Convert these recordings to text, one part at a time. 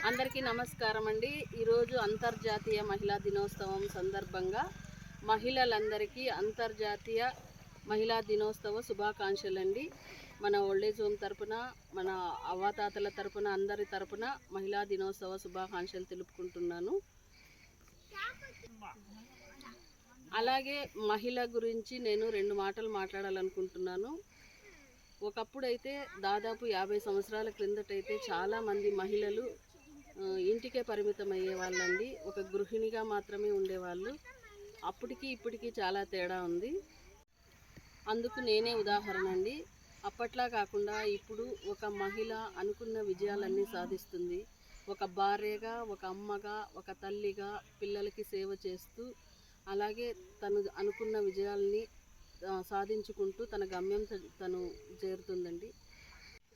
అందరికీ నమస్కారం అండి. ఈరోజు అంతర్జాతీయ మహిళా దినోత్సవం సందర్భంగా మహిళలందరికీ అంతర్జాతీయ మహిళా దినోత్సవ శుభాకాంక్షలు అండి. మన ఓల్డేజ్ హోమ్ తరపున, మన అవ్వాతాతల తరపున, అందరి తరపున మహిళా దినోత్సవ శుభాకాంక్షలు తెలుపుకుంటున్నాను. అలాగే మహిళ గురించి నేను 2 మాటలు మాట్లాడాలనుకుంటున్నాను. ఒకప్పుడైతే దాదాపు 50 సంవత్సరాల క్రిందటైతే చాలామంది మహిళలు ఇంటికే పరిమితం అయ్యే వాళ్ళండి. ఒక గృహిణిగా మాత్రమే ఉండేవాళ్ళు. అప్పటికి ఇప్పటికి చాలా తేడా ఉంది. అందుకు నేనే ఉదాహరణ అండి. అప్పట్లా కాకుండా ఇప్పుడు ఒక మహిళ అనుకున్న విజయాలన్నీ సాధిస్తుంది. ఒక భార్యగా, ఒక అమ్మగా, ఒక తల్లిగా పిల్లలకి సేవ చేస్తూ, అలాగే తను అనుకున్న విజయాల్ని సాధించుకుంటూ తన గమ్యం తను చేరుతుందండి.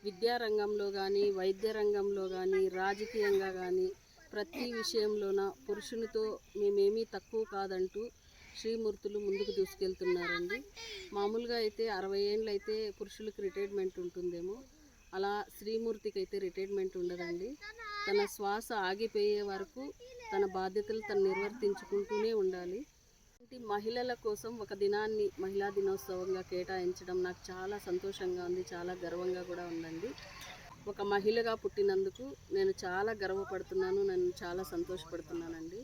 విద్యారంగంలో కానీ, వైద్య రంగంలో కానీ, రాజకీయంగా కానీ ప్రతి విషయంలోన పురుషునితో మేమేమీ తక్కువ కాదంటూ శ్రీమూర్తులు ముందుకు దూసుకెళ్తున్నారండి. మామూలుగా అయితే 60 ఏళ్ళు అయితే పురుషులకి రిటైర్మెంట్ ఉంటుందేమో, అలా శ్రీమూర్తికి అయితే రిటైర్మెంట్ ఉండదండి. తన శ్వాస ఆగిపోయే వరకు తన బాధ్యతలు తను నిర్వర్తించుకుంటూనే ఉండాలి. మహిళల కోసం ఒక దినాన్ని మహిళా దినోత్సవంగా కేటాయించడం నాకు చాలా సంతోషంగా ఉంది, చాలా గర్వంగా కూడా ఉందండి. ఒక మహిళగా పుట్టినందుకు నేను చాలా గర్వపడుతున్నాను, నేను చాలా సంతోషపడుతున్నానండి.